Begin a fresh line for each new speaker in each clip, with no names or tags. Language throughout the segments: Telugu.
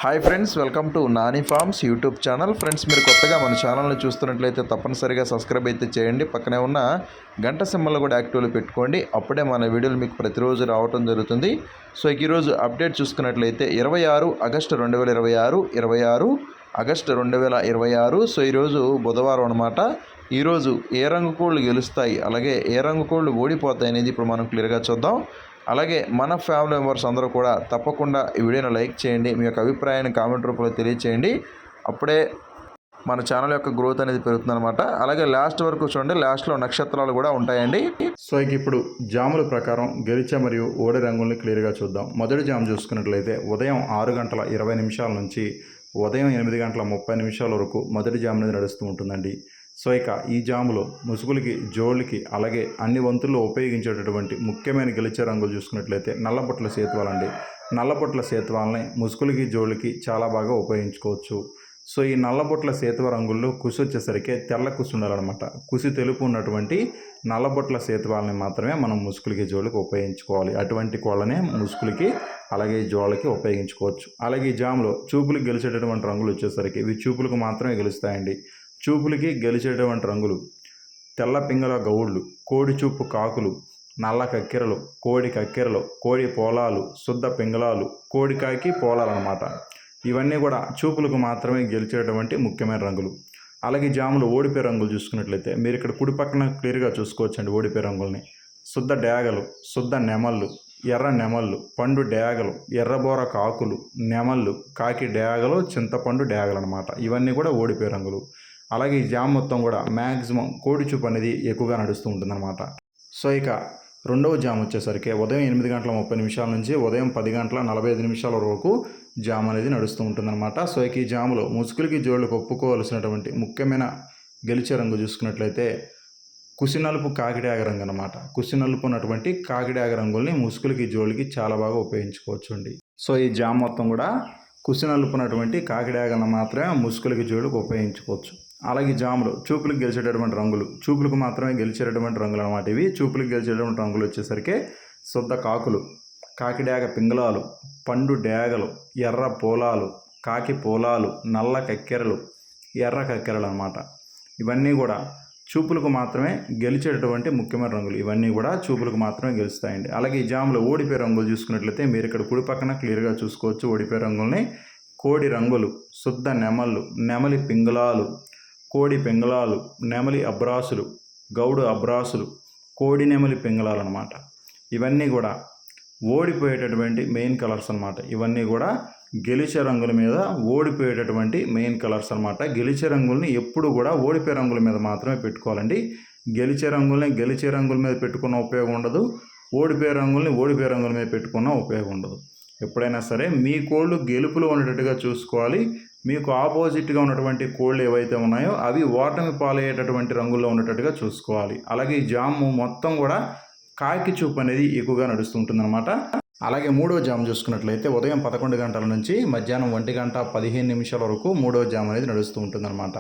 Hi friends, welcome to Nani forms YouTube channel. Friends, మీరు కొత్తగా మన ఛానల్ని చూస్తున్నట్లయితే తప్పనిసరిగా సబ్స్క్రైబ్ అయితే చేయండి. పక్కనే ఉన్న గంట సింబల్ కూడా యాక్టివ్లో పెట్టుకోండి. అప్పుడే మన వీడియోలు మీకు ప్రతిరోజు రావడం జరుగుతుంది. సో ఈరోజు అప్డేట్ చూసుకున్నట్లయితే 26 ఆగస్టు 2026 26 ఆగస్టు 2026. సో ఈరోజు బుధవారం అనమాట. ఈరోజు ఏ రంగు కోళ్ళు గెలుస్తాయి, అలాగే ఏ రంగు కోళ్ళు ఓడిపోతాయి అనేది ఇప్పుడు మనం క్లియర్గా చూద్దాం. అలాగే మన ఫ్యామిలీ మెంబర్స్ అందరూ కూడా తప్పకుండా ఈ వీడియోని లైక్ చేయండి. మీ యొక్క అభిప్రాయాన్ని కామెంట్ రూపంలో తెలియచేయండి. అప్పుడే మన ఛానల్ యొక్క గ్రోత్ అనేది పెరుగుతుందన్నమాట. అలాగే లాస్ట్ వరకు చూడండి, లాస్ట్లో నక్షత్రాలు కూడా ఉంటాయండి. సో ఇప్పుడు జాముల ప్రకారం గెలిచే మరియు ఓడి రంగుల్ని క్లియర్గా చూద్దాం. మొదటి జాము చూసుకున్నట్లయితే ఉదయం 6:20 నుంచి ఉదయం 8:30 వరకు మొదటి జాము అనేది నడుస్తూ ఉంటుందండి. సో ఈ జాములో ముసుగులకి, జోళ్ళకి, అలాగే అన్ని వంతుల్లో ఉపయోగించేటటువంటి ముఖ్యమైన గెలిచే రంగులు చూసుకున్నట్లయితే నల్లబొట్ల సేతువాలండి. నల్లబొట్ల సేతువాలని ముసుగులకి, జోళ్ళకి చాలా బాగా ఉపయోగించుకోవచ్చు. సో ఈ నల్లబొట్ల సేతువ రంగుల్లో కుసి వచ్చేసరికి తెల్ల కుసి ఉండాలన్నమాట. కుసి తెలుపు ఉన్నటువంటి నల్లబొట్ల సేతువాలని మాత్రమే మనం ముసుగులకి, జోళ్ళకి ఉపయోగించుకోవాలి. అటువంటి కోళ్ళనే ముసుగులకి అలాగే జోళ్ళకి ఉపయోగించుకోవచ్చు. అలాగే ఈ జాములో చూపులకు గెలిచేటటువంటి రంగులు వచ్చేసరికి ఇవి చూపులకు మాత్రమే గెలుస్తాయండి. చూపులకి గెలిచేటువంటి రంగులు తెల్ల పింగళ గౌళ్ళు, కోడి చూపు కాకులు, నల్ల కక్కెరలు, కోడి కక్కెరలు, కోడి పోలాలు, శుద్ధ పింగళాలు, కోడికాకి పోలాలు అన్నమాట. ఇవన్నీ కూడా చూపులకు మాత్రమే గెలిచేటువంటి ముఖ్యమైన రంగులు. అలాగే జాములు ఓడిపోయే రంగులు చూసుకున్నట్లయితే మీరు ఇక్కడ కుడి పక్కన క్లియర్గా చూసుకోవచ్చండి. ఓడిపోయే రంగుల్ని శుద్ధ డేగలు, శుద్ధ నెమళ్ళు, ఎర్ర నెమళ్ళు, పండు డేగలు, ఎర్రబోర కాకులు, నెమళ్ళు, కాకి డేగలు, చింతపండు డేగలు అనమాట. ఇవన్నీ కూడా ఓడిపోయే రంగులు. అలాగే ఈ జామ్ మొత్తం కూడా మ్యాక్సిమం కోడి చూపు అనేది ఎక్కువగా నడుస్తూ ఉంటుందన్నమాట. సో రెండవ జామ్ వచ్చేసరికి ఉదయం 8:30 నుంచి ఉదయం 10:45 వరకు జామ్ అనేది నడుస్తూ ఉంటుందన్నమాట. సో ఈ జాములో ముసుగులకి, జోళ్ళకి ఒప్పుకోవాల్సినటువంటి ముఖ్యమైన గెలిచే రంగు చూసుకున్నట్లయితే కుసినలుపు కాకిడాగ రంగు అనమాట. కుసినలుపు ఉన్నటువంటి కాకిడాగ రంగుల్ని ముసుగులకి, జోళ్ళకి చాలా బాగా ఉపయోగించుకోవచ్చు అండి. సో ఈ జామ్ మొత్తం కూడా కుసినలుపున్నటువంటి కాకిడాగలను మాత్రమే ముసుగులకి, జోళ్ళకి ఉపయోగించుకోవచ్చు. అలాగే జాములు చూపులకు గెలిచేటటువంటి రంగులు, చూపులకు మాత్రమే గెలిచేటటువంటి రంగులు అనమాట. ఇవి చూపులకు గెలిచేటటువంటి రంగులు వచ్చేసరికి శుద్ధ కాకులు, కాకిడాగ పింగళాలు, పండు డేగలు, ఎర్ర పోలాలు, కాకి పోలాలు, నల్ల కక్కెరలు, ఎర్ర కక్కెరలు అనమాట. ఇవన్నీ కూడా చూపులకు మాత్రమే గెలిచేటటువంటి ముఖ్యమైన రంగులు. ఇవన్నీ కూడా చూపులకు మాత్రమే గెలుస్తాయండి. అలాగే ఈ జాములో ఓడిపోయే రంగులు చూసుకున్నట్లయితే మీరు ఇక్కడ కుడి పక్కన క్లియర్గా చూసుకోవచ్చు. ఓడిపోయే రంగుల్ని కోడి రంగులు, శుద్ధ నెమళ్ళు, నెమలి పింగళాలు, కోడి పింగళాలు, నెమలి అబ్రాసులు, గౌడు అబ్రాసులు, కోడి నెమలి పింగళాలు అనమాట. ఇవన్నీ కూడా ఓడిపోయేటటువంటి మెయిన్ కలర్స్ అనమాట. ఇవన్నీ కూడా గెలిచే రంగుల మీద ఓడిపోయేటటువంటి మెయిన్ కలర్స్ అనమాట. గెలిచే రంగుల్ని ఎప్పుడు కూడా ఓడిపోయే రంగుల మీద మాత్రమే పెట్టుకోవాలండి. గెలిచే రంగుల్ని గెలిచే రంగుల మీద పెట్టుకున్న ఉపయోగం ఉండదు. ఓడిపోయే రంగుల్ని ఓడిపోయే రంగుల మీద పెట్టుకున్న ఉపయోగం ఉండదు. ఎప్పుడైనా సరే మీ కోళ్ళు గెలుపులో ఉండేటట్టుగా చూసుకోవాలి. మీకు ఆపోజిట్గా ఉన్నటువంటి కోళ్ళు ఏవైతే ఉన్నాయో అవి ఓటమి పాలయ్యేటటువంటి రంగుల్లో ఉండేటట్టుగా చూసుకోవాలి. అలాగే ఈ జాము మొత్తం కూడా కాకి చూపు అనేది ఎక్కువగా నడుస్తుంటుందన్నమాట. అలాగే మూడో జాము చూసుకున్నట్లయితే ఉదయం 11 గంటల నుంచి మధ్యాహ్నం 1:15 వరకు మూడో జాము అనేది నడుస్తూ ఉంటుందన్నమాట.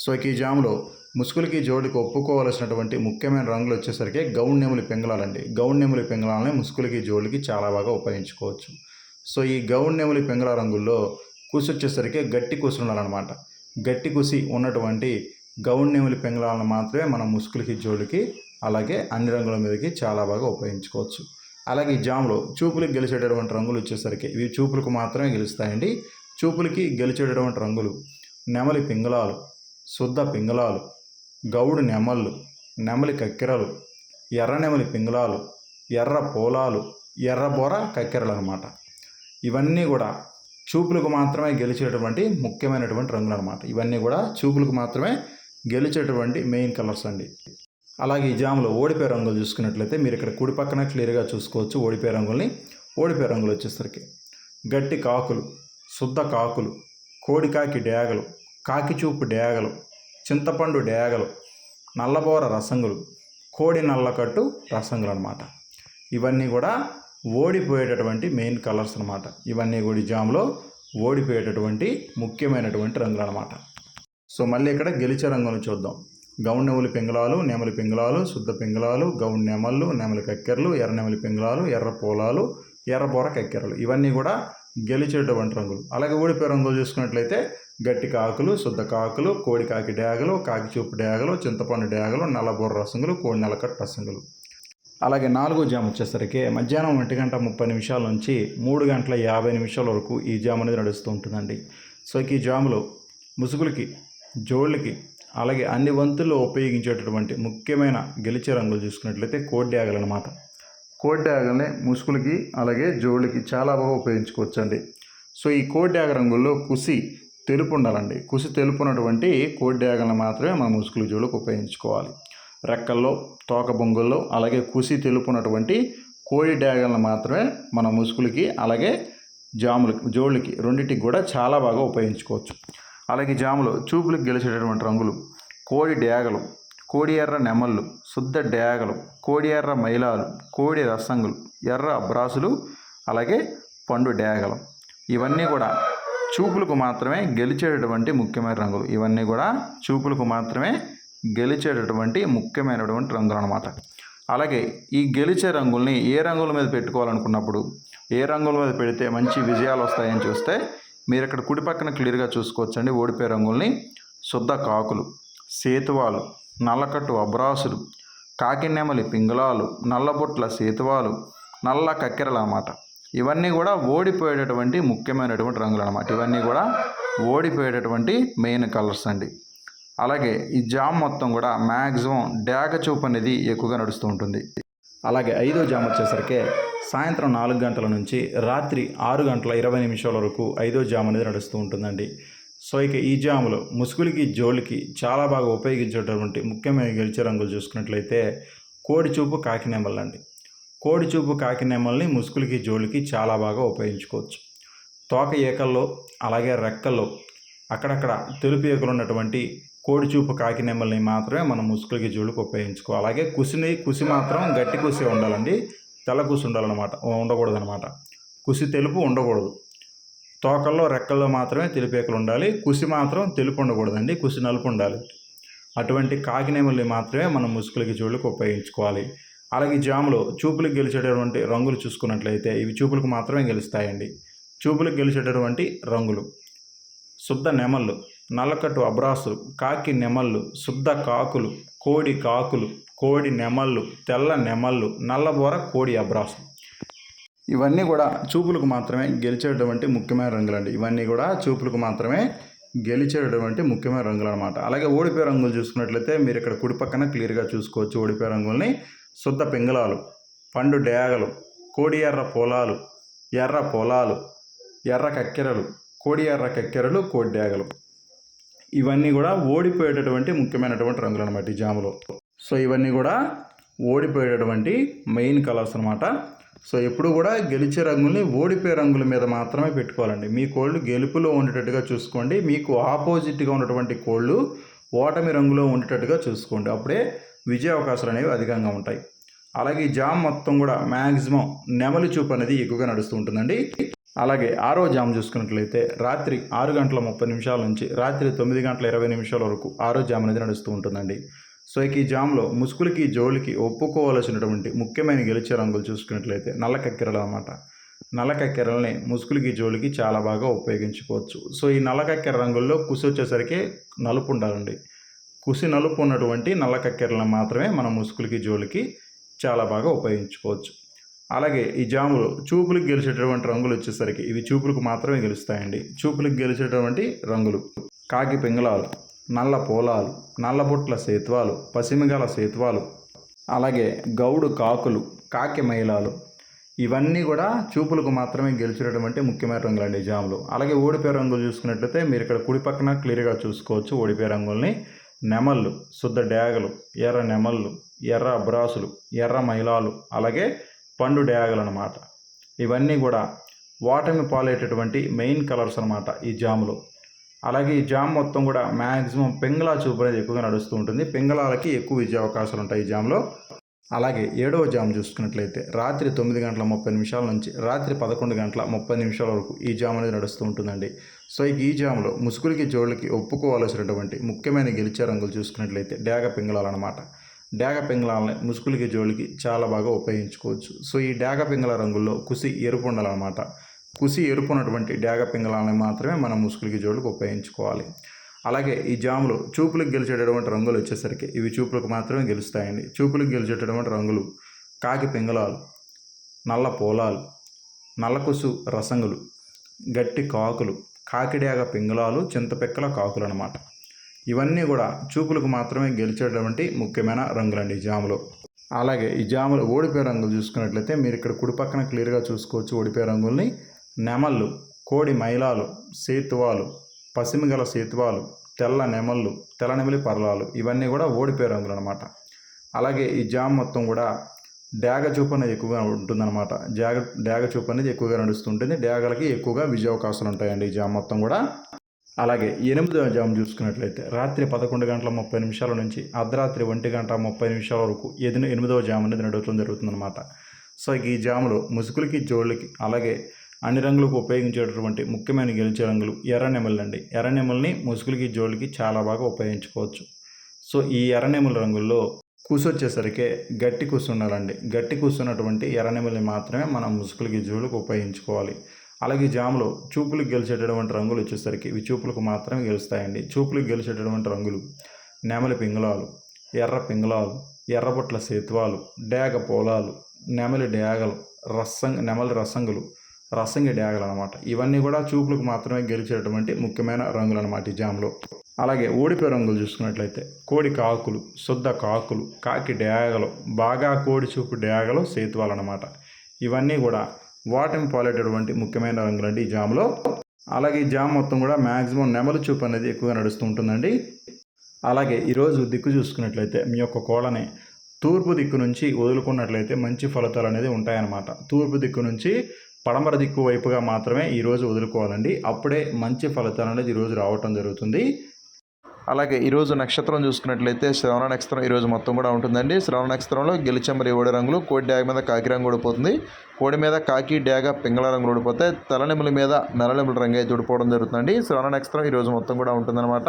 సో ఈ జాములో ముసుగులకి, జోడికి ఒప్పుకోవాల్సినటువంటి ముఖ్యమైన రంగులు వచ్చేసరికి గౌడ్ నెమలి పింగళాలండి. గౌడ్ నెమలి పింగళాలని ముసుగులకి, జోడికి చాలా బాగా ఉపయోగించుకోవచ్చు. సో ఈ గౌడ్ నెమలి పింగళ రంగుల్లో కుసి వచ్చేసరికి గట్టి కుసి ఉండాలన్నమాట. గట్టి కుసి ఉన్నటువంటి గౌడ్ నెమలి పింగళాలను మాత్రమే మనం ముసుగులకి, జోడికి అలాగే అన్ని రంగుల మీదకి చాలా బాగా ఉపయోగించుకోవచ్చు. అలాగే ఈ జాములో చూపులకు గెలిచేటటువంటి రంగులు వచ్చేసరికి ఇవి చూపులకు మాత్రమే గెలుస్తాయండి. చూపులకి గెలిచేటటువంటి రంగులు నెమలి పింగళాలు, శుద్ధ పింగళాలు, గౌడు నెమళ్ళు, నెమలి కక్కెరలు, ఎర్ర నెమలి పింగళాలు, ఎర్ర పోలాలు, ఎర్రబోర కక్కెరలు అనమాట. ఇవన్నీ కూడా చూపులకు మాత్రమే గెలిచేటటువంటి ముఖ్యమైనటువంటి రంగులు అనమాట. ఇవన్నీ కూడా చూపులకు మాత్రమే గెలిచేటటువంటి మెయిన్ కలర్స్ అండి. అలాగే ఈ జాములో ఓడిపోయే రంగులు చూసుకున్నట్లయితే మీరు ఇక్కడ కుడి పక్కన క్లియర్గా చూసుకోవచ్చు. ఓడిపోయే రంగుల్ని ఓడిపోయే రంగులు వచ్చేసరికి గట్టి కాకులు, శుద్ధ కాకులు, కోడికాకి డేగలు, కాకి చూపు డేగలు, చింతపండు డేగలు, నల్లబోర రసంగులు, కోడి నల్లకట్టు రసంగులు అనమాట. ఇవన్నీ కూడా ఓడిపోయేటటువంటి మెయిన్ కలర్స్ అనమాట. ఇవన్నీ కూడా జాములో ఓడిపోయేటటువంటి ముఖ్యమైనటువంటి రంగులు అనమాట. సో మళ్ళీ ఇక్కడ గెలిచే రంగులను చూద్దాం. గౌడ్ నెమలి పింగళాలు, నెమలి పింగళాలు, శుద్ధ పింగళాలు, గౌడ్ నెమళ్ళు, నెమలి కక్కెరలు, ఎర్ర నెమలి పింగళాలు, ఎర్ర పోలాలు, ఎర్రబోర కక్కెరలు. ఇవన్నీ కూడా
గెలిచేటువంటి రంగులు. అలాగే ఓడిపోయే రంగులు చూసుకున్నట్లయితే గట్టి కాకులు, శుద్ధ కాకులు, కోడి కాకి డేగలు, కాకి చూపు డేగలు, చింతపండు డేగలు, నల్లబుర్ర రసంగులు, కోడి నెలకట్టు రసంగులు. అలాగే 4వ జామ్ వచ్చేసరికి మధ్యాహ్నం 1:30 నుంచి 3:50 వరకు ఈ జామ్ అనేది నడుస్తూ ఉంటుందండి. సో ఈ జాములో ముసుగులకి, జోళ్ళకి, అలాగే అన్ని వంతుల్లో ఉపయోగించేటటువంటి ముఖ్యమైన గెలిచే రంగులు చూసుకున్నట్లయితే కోడి డేగలు అనమాట. కోడి డేగల్ని ముసుగులకి అలాగే జోళ్ళకి చాలా బాగా ఉపయోగించుకోవచ్చండి. సో ఈ కోడి డేగ రంగుల్లో కుసి తెలుపు ఉండాలండి. కుసి తెలుపు ఉన్నటువంటి కోడి డేగలను మాత్రమే మన ముసుగులు జోళ్ళకి ఉపయోగించుకోవాలి. రెక్కల్లో, తోక బొంగుల్లో, అలాగే కుసి తెలుపు ఉన్నటువంటి కోడి డేగలను మాత్రమే మన ముసుగులకి అలాగే జోళ్ళకి రెండింటికి కూడా చాలా బాగా ఉపయోగించుకోవచ్చు. అలాగే జాములో చూపులకు గెలిచేటటువంటి రంగులు కోడి డేగలు, కోడి ఎర్ర నెమళ్ళు, శుద్ధ డేగలు, కోడి ఎర్ర మైలాలు, కోడి రసంగులు, ఎర్ర అబ్రాసులు, అలాగే పండు డేగలు. ఇవన్నీ కూడా చూపులకు మాత్రమే గెలిచేటటువంటి ముఖ్యమైన రంగులు. ఇవన్నీ కూడా చూపులకు మాత్రమే గెలిచేటటువంటి ముఖ్యమైనటువంటి రంగులు అన్నమాట. అలాగే ఈ గెలిచే రంగుల్ని ఏ రంగుల మీద పెట్టుకోవాలనుకున్నప్పుడు, ఏ రంగుల మీద పెడితే మంచి విజయాలు వస్తాయని చూస్తే మీరు ఇక్కడ కుడి పక్కన క్లియర్గా చూసుకోవచ్చండి. ఓడిపోయే రంగుల్ని శుద్ధ కాకులు, సేతువాలు, నల్లకట్టు అబ్రాసులు, కాకినెమలి పింగళాలు, నల్లబొట్ల సేతువాలు, నల్ల కక్కెరలు అన్నమాట. ఇవన్నీ కూడా ఓడిపోయేటటువంటి ముఖ్యమైనటువంటి రంగులు అన్నమాట. ఇవన్నీ కూడా ఓడిపోయేటటువంటి మెయిన్ కలర్స్ అండి. అలాగే ఈ జామ్ మొత్తం కూడా మ్యాక్సిమం డేగ చూపు అనేది ఎక్కువగా నడుస్తూ ఉంటుంది. అలాగే 5వ జామ్ వచ్చేసరికి సాయంత్రం 4 గంటల నుంచి రాత్రి 6:20 వరకు 5వ జామ్ అనేది నడుస్తూ ఉంటుందండి. సో ఇక ఈ జాములో ముసుగులకి, జోళ్ళకి చాలా బాగా ఉపయోగించేటటువంటి ముఖ్యమైన గెలిచే రంగులు చూసుకున్నట్లయితే కోడి చూపు, కాకినెమళ్ళు అండి. కోడి చూపు, కాకినెమల్ని ముసుగులకి, జోళ్ళకి చాలా బాగా ఉపయోగించుకోవచ్చు. తోక ఏకల్లో అలాగే రెక్కల్లో అక్కడక్కడ తెలుపు ఏకలు ఉన్నటువంటి కోడి చూపు, కాకినెమల్ని మాత్రమే మనం ముసుగులకి, జోళ్ళకి ఉపయోగించుకోవాలి. అలాగే కుసి మాత్రం గట్టి కుసి ఉండాలండి. తెల్ల కుసి ఉండకూడదు అనమాట. కుసి తెలుపు ఉండకూడదు. తోకల్లో, రెక్కల్లో మాత్రమే తెలుపు ఏకలు ఉండాలి. కుసి మాత్రం తెలుపు ఉండకూడదండి. కుసి నలుపు ఉండాలి. అటువంటి కాకినెమల్ని మాత్రమే మనం ముసుగులకి, జోళ్ళకి ఉపయోగించుకోవాలి. అలాగే జాములో చూపులకు గెలిచేటటువంటి రంగులు చూసుకున్నట్లయితే ఇవి చూపులకు మాత్రమే గెలుస్తాయండి. చూపులకు గెలిచేటటువంటి రంగులు శుద్ధ నెమళ్ళు, నల్లకట్టు అబ్రాసులు, కాకి నెమళ్ళు, శుద్ధ కాకులు, కోడి నెమళ్ళు, తెల్ల నెమళ్ళు, నల్లబోర, కోడి అబ్రాసులు. ఇవన్నీ కూడా చూపులకు మాత్రమే గెలిచేటటువంటి ముఖ్యమైన రంగులండి. ఇవన్నీ కూడా చూపులకు మాత్రమే గెలిచేటటువంటి ముఖ్యమైన రంగులు అనమాట. అలాగే ఓడిపోయే రంగులు చూసుకున్నట్లయితే మీరు ఇక్కడ కుడి పక్కన క్లియర్గా చూసుకోవచ్చు. ఓడిపోయే రంగుల్ని శుద్ధ పింగళాలు, పండు డేగలు, కోడి ఎర్ర పొలాలు, ఎర్ర పొలాలు, ఎర్ర కక్కెరలు, కోడి ఎర్ర కక్కెరలు, కోడి డేగలు. ఇవన్నీ కూడా ఓడిపోయేటటువంటి ముఖ్యమైనటువంటి రంగులు అనమాట ఈ జాములో. సో ఇవన్నీ కూడా ఓడిపోయేటటువంటి మెయిన్ కలర్స్ అనమాట. సో ఎప్పుడు కూడా గెలిచే రంగుల్ని ఓడిపోయే రంగుల మీద మాత్రమే పెట్టుకోవాలండి. మీ కోళ్ళు గెలుపులో ఉండేటట్టుగా చూసుకోండి. మీకు ఆపోజిట్గా ఉన్నటువంటి కోళ్ళు ఓటమి రంగులో ఉండేటట్టుగా చూసుకోండి. అప్పుడే విజయ అవకాశాలు అనేవి అధికంగా ఉంటాయి. అలాగే ఈ జామ్ మొత్తం కూడా మ్యాక్సిమం నెమలి చూపు అనేది ఎక్కువగా నడుస్తూ ఉంటుందండి. అలాగే 6వ జామ్ చూసుకున్నట్లయితే రాత్రి 6:30 నుంచి రాత్రి 9:20 వరకు 6వ జామ్ అనేది నడుస్తూ ఉంటుందండి. సో ఈ జామ్లో ముసుగులకి, జోళ్ళకి ఒప్పుకోవాల్సినటువంటి ముఖ్యమైన గెలిచే రంగులు చూసుకున్నట్లయితే నల్ల కక్కెరలు అన్నమాట. నల్ల కక్కెరల్ని ముసుగులకి, జోళ్ళకి చాలా బాగా ఉపయోగించుకోవచ్చు. సో ఈ నల్ల కక్కెర రంగుల్లో కుసి వచ్చేసరికి నలుపు ఉండాలండి. కుసి నలుపు ఉన్నటువంటి నల్ల కక్కెరలను మాత్రమే మనం ముసుగులకి, జోళ్ళకి చాలా బాగా ఉపయోగించుకోవచ్చు. అలాగే ఈ జాములో చూపులకు గెలిచేటటువంటి రంగులు వచ్చేసరికి ఇవి చూపులకు మాత్రమే గెలుస్తాయండి. చూపులకు గెలిచేటటువంటి రంగులు కాకి పింగళాలు, నల్ల పోలాలు, నల్లబొట్ల సేత్వాలు, పసిమిగల సేత్వాలు, అలాగే గౌడు కాకులు, కాకి మైలాలు. ఇవన్నీ కూడా చూపులకు మాత్రమే గెలిచేటటువంటి ముఖ్యమైన రంగులండి ఈ జాములు. అలాగే ఓడిపోయే రంగులు చూసుకున్నట్లయితే మీరు ఇక్కడ కుడి పక్కన క్లియర్గా చూసుకోవచ్చు. ఓడిపోయే రంగుల్ని నెమళ్ళు, శుద్ధ డేగలు, ఎర్ర నెమళ్ళు, ఎర్ర అబ్రాసులు, ఎర్ర మైలాలు, అలాగే పండు డేగలు అన్నమాట. ఇవన్నీ కూడా ఓటమి పాలేటటువంటి మెయిన్ కలర్స్ అనమాట ఈ జాములో. అలాగే ఈ జామ్ మొత్తం కూడా మ్యాక్సిమం పింగళా చూపు అనేది ఎక్కువగా నడుస్తూ ఉంటుంది. పింగళాలకి ఎక్కువ విజయ అవకాశాలు ఉంటాయి ఈ జామ్లో. అలాగే 7వ జామ్ చూసుకున్నట్లయితే రాత్రి 9:30 నుంచి రాత్రి 11:30 వరకు ఈ జామ్ అనేది నడుస్తూ ఉంటుందండి. సో ఈ జామ్లో ముసుగులకి, జోళ్ళకి ఒప్పుకోవాల్సినటువంటి ముఖ్యమైన గెలిచే రంగులు చూసుకున్నట్లయితే డేగ పింగళాలు అనమాట. డేగ పింగళాలని ముసుగులకి, జోళ్ళకి చాలా బాగా ఉపయోగించుకోవచ్చు. సో ఈ డేగ పింగళ రంగుల్లో కుసి ఎరుపు ఉండాలన్నమాట. కుసి ఎరుపున్నటువంటి డేగ పింగళాలను మాత్రమే మనం ముసుగులకి జోళ్ళకి ఉపయోగించుకోవాలి. అలాగే ఈ జాములు చూపులకు గెలిచేటటువంటి రంగులు వచ్చేసరికి ఇవి చూపులకు మాత్రమే గెలుస్తాయండి. చూపులకు గెలిచేటటువంటి రంగులు కాకి పింగళాలు, నల్ల పోలాలు, నల్లకుసు రసంగులు, గట్టి కాకులు, కాకిడేగ పింగళాలు, చింతపెక్కల కాకులు అన్నమాట. ఇవన్నీ కూడా చూపులకు మాత్రమే గెలిచేటటువంటి ముఖ్యమైన రంగులండి ఈ జాములో. అలాగే ఈ జాములు ఓడిపోయే రంగులు చూసుకున్నట్లయితే మీరు ఇక్కడ కుడి పక్కన క్లియర్గా చూసుకోవచ్చు. ఓడిపోయే రంగుల్ని నెమళ్ళు, కోడి మైలాలు, సేతువాలు, పసిమిగల సేతువాలు, తెల్ల నెమళ్ళు, తెల్ల నెమలి పర్లాలు ఇవన్నీ కూడా ఓడిపోయే రంగులు అనమాట. అలాగే ఈ జామ్ మొత్తం కూడా డేగ చూపు అనేది ఎక్కువగా ఉంటుందన్నమాట. డేగ చూపు అనేది ఎక్కువగా నడుస్తుంటుంది. డేగలకి ఎక్కువగా విజయ అవకాశాలు ఉంటాయండి ఈ జామ్ మొత్తం కూడా. అలాగే 8వ జాము చూసుకున్నట్లయితే రాత్రి 11 గంటల 30 నిమిషాల నుంచి అర్ధరాత్రి 1 గంట 30 నిమిషాల వరకు 8వ జాము అనేది నడవటం జరుగుతుందన్నమాట. సో ఈ జాములో ముసుగులకి జోళ్ళకి అలాగే అన్ని రంగులకు ఉపయోగించేటటువంటి ముఖ్యమైన గెలిచే రంగులు ఎర్రనెమళ్ళు అండి. ఎర్రనెమల్ని ముసుగులకి జోళ్ళకి చాలా బాగా ఉపయోగించుకోవచ్చు. సో ఈ ఎర్రనెమల రంగుల్లో కూసు వచ్చేసరికి గట్టి కూసు ఉండాలండి. గట్టి కూసున్నటువంటి ఎర్రనెమల్ని మాత్రమే మనం ముసుగులకి జోళ్ళకి ఉపయోగించుకోవాలి. అలాగే జాములో చూపులకు గెలిచేటటువంటి రంగులు వచ్చేసరికి ఇవి చూపులకు మాత్రమే గెలుస్తాయండి. చూపులకు గెలిచేటటువంటి రంగులు నెమలి పింగళాలు, ఎర్ర పింగళాలు, ఎర్రబొట్ల సేతువాలు, డేగ పోలాలు, నెమలి డేగలు, నెమలి రసంగులు, రసంగి డేగలు అనమాట. ఇవన్నీ కూడా చూపులకు మాత్రమే గెలిచేటటువంటి ముఖ్యమైన రంగులు అనమాట ఈ జాములో. అలాగే ఓడిపోయే రంగులు చూసుకున్నట్లయితే కోడి కాకులు, శుద్ధ కాకులు, కాకి డేగలు, బాగా కోడి చూపు డేగలు, సేతువాలు అనమాట. ఇవన్నీ కూడా వాటిని పాలేటటువంటి ముఖ్యమైన రంగులండి ఈ జాములో. అలాగే ఈ జామ్ మొత్తం కూడా మ్యాక్సిమం నెమలి చూపు అనేది ఎక్కువగా నడుస్తూ ఉంటుందండి. అలాగే ఈరోజు దిక్కు చూసుకున్నట్లయితే మీ యొక్క కోళ్ళని తూర్పు దిక్కు నుంచి వదులుకున్నట్లయితే మంచి ఫలితాలు అనేది ఉంటాయన్నమాట. తూర్పు దిక్కు నుంచి పడమర దిక్కు వైపుగా మాత్రమే ఈరోజు వదులుకోవాలండి. అప్పుడే మంచి ఫలితాలు అనేది ఈరోజు రావటం జరుగుతుంది.
అలాగే ఈరోజు నక్షత్రం చూసుకున్నట్లయితే శ్రవణ నక్షత్రం ఈరోజు మొత్తం కూడా ఉంటుందండి. శ్రవణ నక్షత్రంలో గెలిచెమ్మరి ఓడి రంగులు, కోడి డ్యాగ మీద కాకి రంగు ఊడిపోతుంది. కోడి మీద కాకి డ్యాగ పింగళ రంగులు ఊడిపోతాయి. తెల్లనెమలి మీద నల్లనెమలి రంగు అయితే ఊడిపోవడం జరుగుతుందండి. శ్రవణ నక్షత్రం ఈరోజు మొత్తం కూడా ఉంటుందన్నమాట.